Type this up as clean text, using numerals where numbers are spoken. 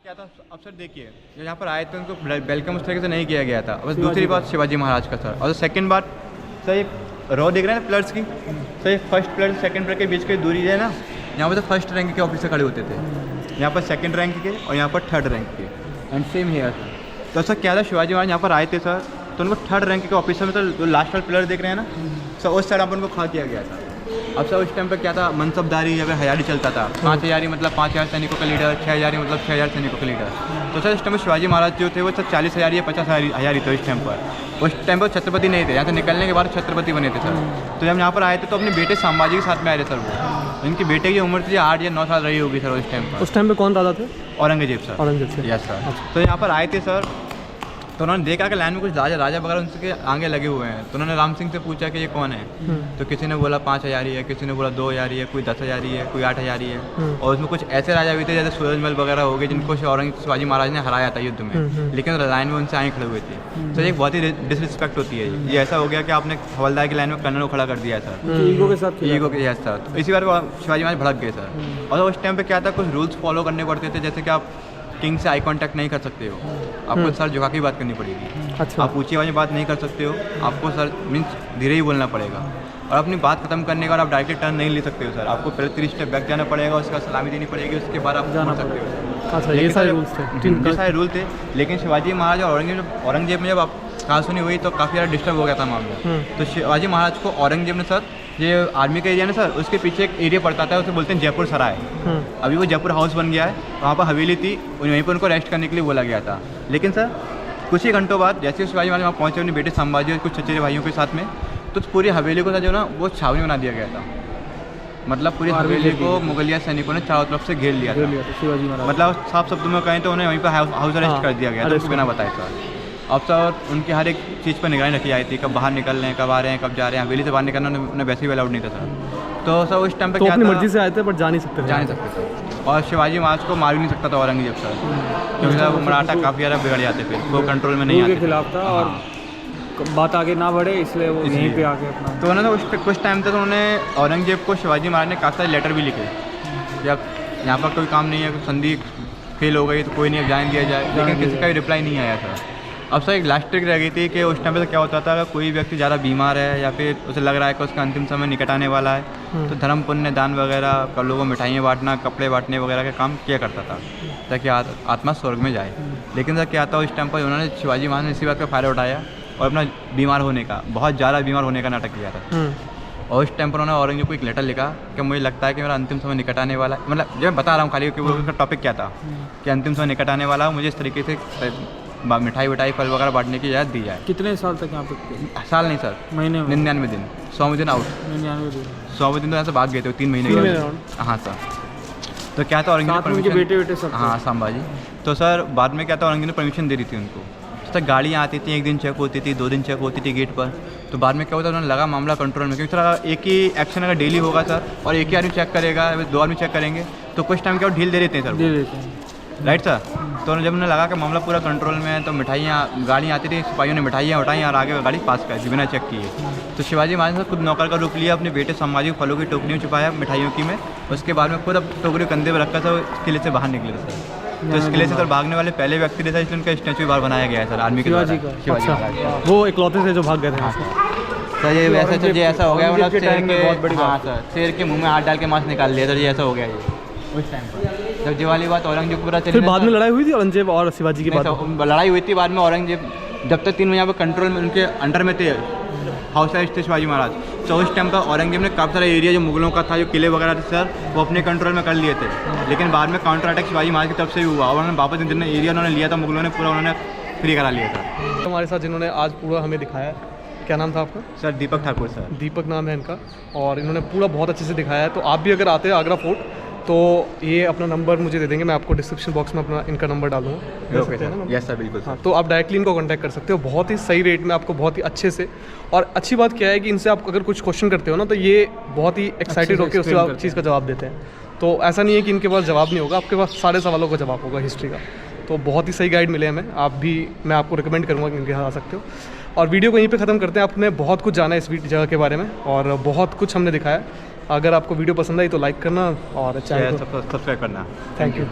क्या था अब सर देखिए, जो यहाँ पर आए थे उनको वेलकम उस तरीके से नहीं किया गया था। बस दूसरी बात शिवाजी महाराज का सर, और सेकंड बात सर एक रो देख रहे हैं ना प्लेयर्स की, सर ये फर्स्ट प्लेयर सेकंड प्लेयर के बीच की दूरी है ना, यहाँ पर तो फर्स्ट रैंक के ऑफिसर खड़े होते थे, यहाँ पर सेकंड रैंक के और यहाँ पर थर्ड रैंक के, एंड सेम हेयर। तो सर क्या था, शिवाजी महाराज यहाँ पर आए थे सर, तो उनको थर्ड रैंक के ऑफिसर में सर जो लास्ट वाला प्लेयर देख रहे हैं ना सर, उस साइड आप उनको खड़ा किया गया था। अब सर उस टाइम पर क्या था, मनसबदारी या फिर हजारी चलता था। 5000 मतलब 5000 सैनिकों का लीडर, 6000 मतलब 6000 सैनिकों का लीडर। तो सर इस टाइम पर शिवाजी महाराज जो थे वो सर 40,000 या 50,000 थे इस टाइम पर। उस टाइम पर छत्रपति नहीं थे, यहाँ से निकलने के बाद छत्रपति बने थे सर। तो जब यहाँ पर आए थे तो अपने बेटे संभाजी के साथ में आए थे सर। वो इनके बेटे की उम्र थी 8 या 9 साल रही होगी सर उस टाइम पर। उस टाइम पे कौन राजा थे? औरंगजेब सर। औरंगजेब से। Yes sir. तो यहाँ पर आए थे सर, तो उन्होंने देखा कि लाइन में कुछ राजा वगैरह उनके आगे लगे हुए हैं। तो उन्होंने राम सिंह से पूछा कि ये कौन है। तो किसी ने बोला 5000 ही है, किसी ने बोला 2000 ही है, कोई 10,000 ही है, कोई 8,000 ही है। और उसमें कुछ ऐसे राजा भी थे जैसे सूरजमल वगैरह हो गए जिनको शिवाजी महाराज ने हराया था युद्ध में, लेकिन लाइन में उनसे आए खड़े हुए थे। तो एक बहुत ही डिसरिस्पेक्ट होती है ये ऐसा हो गया कि आपने हवलदार की लाइन में कर्नल को खड़ा कर दिया सर, ईगो के साथ। ईगो के साथ सर। तो इसी बार शिवाजी महाराज भड़क गए सर। और उस टाइम पे क्या था, कुछ रूल्स फॉलो करने पड़ते थे, जैसे कि आप किंग से आई कांटेक्ट नहीं कर सकते हो, आपको सर झुका के बात करनी पड़ेगी। अच्छा। आप ऊंची आवाज़ में बात नहीं कर सकते हो, आपको सर मीन्स धीरे ही बोलना पड़ेगा। और अपनी बात खत्म करने के बाद आप डायरेक्टली टर्न नहीं ले सकते हो सर, आपको पहले 30 स्टेप बैक जाना पड़ेगा, उसका सलामी देनी पड़ेगी, उसके बाद आप जाना सकते हो। अच्छा, ये सारे रूल्स थे। ये सारे रूल थे। लेकिन शिवाजी महाराज और औरंगजेब में जब आप कहासुनी हुई तो काफ़ी ज़्यादा डिस्टर्ब हो गया था मामला। तो शिवाजी महाराज को औरंगजेब ने सर, ये आर्मी का एरिया ना सर, उसके पीछे एक एरिया पड़ता था, उसे बोलते हैं जयपुर सराय। अभी वो जयपुर हाउस बन गया है, वहाँ पर हवेली थी, वहीं पर उनको रेस्ट करने के लिए बोला गया था। लेकिन सर कुछ ही घंटों बाद जैसे शिवाजी महाराज वहाँ पहुँचे अपने बेटे संभाजी और कुछ चचेरे भाइयों के साथ में, तो पूरी हवेली को जो ना वो छावनी बना दिया गया था। मतलब पूरी हवेली को मुगलिया सैनिकों ने चारों तरफ से घेर लिया था शिवाजी महाराज। मतलब साफ शब्दों में कहें तो उन्हें वहीं पर हाउस अरेस्ट कर दिया गया था बिना बताए सर। अब सर उनकी हर एक चीज़ पर निगरानी रखी जाती थी, कब बाहर निकल रहे हैं, कब आ रहे हैं, कब जा रहे हैं। हवेली से बाहर निकलना उन्हें वैसे भी अलाउड नहीं था सर। तो सर उस टाइम पे क्या अपनी था, मर्जी से आए थे बट जा नहीं सकते सर। और शिवाजी महाराज को मार भी नहीं सकता था औरंगजेब सर, क्योंकि सर वो मराठा काफ़ी ज़्यादा बिगड़ जाते फिर, वो कंट्रोल में नहीं आते के खिलाफ था और बात आगे ना बढ़े इसलिए वो यहीं पे आके अपना। तो उन्होंने उस कुछ टाइम तक उन्होंने औरंगजेब को शिवाजी महाराज ने काफ़ी सारे लेटर भी लिखे, या यहाँ पर कोई काम नहीं है, संधि फेल हो गई तो कोई नहीं, अब जाने दिया जाए, लेकिन किसी का भी रिप्लाई नहीं आया था। अब सर एक लास्ट ट्रिक रह गई थी कि उस टाइम पे तो क्या होता था, अगर कोई व्यक्ति ज़्यादा बीमार है या फिर उसे लग रहा है कि उसका अंतिम समय निकट आने वाला है, तो धर्म पुण्य दान वगैरह कर लोगों को मिठाइयाँ बांटना, कपड़े बांटने वगैरह का काम किया करता था ताकि आत्मा स्वर्ग में जाए। लेकिन सर क्या था, उस टाइम पर उन्होंने शिवाजी महाराज ने इसी बात का फ़ायदा उठाया और अपना बीमार होने का, बहुत ज़्यादा बीमार होने का नाटक किया था। और उस टाइम पर उन्होंने औरंगजेब को एक लेटर लिखा कि मुझे लगता है कि मेरा अंतिम समय निकट आने वाला है। मतलब जब मैं बता रहा हूँ खाली कि वो उसका टॉपिक क्या था कि अंतिम समय निकट आने वाला, मुझे इस तरीके से मिठाई विठाई फल वगैरह बांटने की इजाज़त दी जाए। कितने साल तक यहाँ पे? साल नहीं सर, महीने में 99 दिन, 100वें दिन आउट। 99 दिन 100वें दिन तो यहाँ से भाग गए थे 3 महीने के। हाँ सर। तो क्या था, औरंगजेब ने बेटे सब। हाँ संभाजी। तो सर बाद में क्या था, औरंगजेब ने परमिशन दे दी थी उनको। सर गाड़ियाँ आती थी, 1 दिन चेक होती थी, 2 दिन चेक होती थी गेट पर। तो बाद में क्या होता है, उन्होंने लगा मामला कंट्रोल में, क्योंकि सर एक ही एक्शन अगर डेली होगा सर और एक ही आदमी चेक करेगा, 2 आदमी चेक करेंगे, तो कुछ टाइम क्या ढील दे देते हैं सर, राइट सर। तो जब उन्हें लगा कि मामला पूरा कंट्रोल में है, तो मिठाइयाँ गाड़ियाँ आती थी, सिपाहियों ने मिठाइयाँ उठाई और आगे गाड़ी पास कर दी बिना चेक किए। तो शिवाजी महाराज ने खुद नौकर का रूप लिया, अपने बेटे संभाजी को फलों की टोकरी में छुपाया मिठाइयों की में, उसके बाद में खुद अब टोकरी कंधे पर रखा था, किले से बाहर निकले सर। तो इस किले से सर भागने वाले पहले व्यक्ति थे, इसलिए उनका स्टैचू बाहर बनाया गया है सर आर्मी के द्वारा। शिवाजी महाराज वो इकलौते थे जो भाग गए थे सर। ये वैसे सर, ये ऐसा हो गया मतलब शेर के मुँह में हाथ डाल के मांस निकाल लिया सर, ये ऐसा हो गया ये उस टाइम पर। जब ये वाली बात औरंगजेब को पता चली, फिर बाद में लड़ाई हुई थी औरंगजेब और शिवाजी की? लड़ाई हुई थी बाद में। औरंगजेब जब तक 3 महीने पर कंट्रोल में उनके अंडर में थे, हाउस अरेस्ट थे शिवाजी महाराज, तो उस टाइम पर औरंगजेब ने काफ़ी सारा एरिया जो मुगलों का था, जो किले वगैरह थे सर, वो अपने कंट्रोल में कर लिए थे। लेकिन बाद में काउंटर अटैक शिवाजी महाराज की तरफ से ही हुआ, उन्होंने वापस जितना एरिया उन्होंने लिया था मुगलों ने, पूरा उन्होंने फ्री करा लिया था। हमारे साथ जिन्होंने आज पूरा हमें दिखाया, क्या नाम था आपका? सर दीपक ठाकुर सर। दीपक नाम है इनका, और इन्होंने पूरा बहुत अच्छे से दिखाया है। तो आप भी अगर आते हैं आगरा फोर्ट तो ये अपना नंबर मुझे दे देंगे, मैं आपको डिस्क्रिप्शन बॉक्स में अपना इनका नंबर डालूंगा। यस सर, बिल्कुल। हाँ, तो आप डायरेक्टली इनको कांटेक्ट कर सकते हो, बहुत ही सही रेट में आपको, बहुत ही अच्छे से। और अच्छी बात क्या है कि इनसे आप अगर कुछ क्वेश्चन करते हो ना, तो ये बहुत ही एक्साइटेड होकर उस चीज़ का जवाब देते हैं। तो ऐसा नहीं है कि इनके पास जवाब नहीं होगा, आपके पास सारे सवालों का जवाब होगा हिस्ट्री का। तो बहुत ही सही गाइड मिले हमें, आप भी, मैं आपको रिकमेंड करूँगा कि इनके यहाँ आ सकते हो। और वीडियो को यहीं पे ख़त्म करते हैं। आपने बहुत कुछ जाना है इस जगह के बारे में और बहुत कुछ हमने दिखाया। अगर आपको वीडियो पसंद आई तो लाइक करना और चैनल सब्सक्राइब करना। Thank you.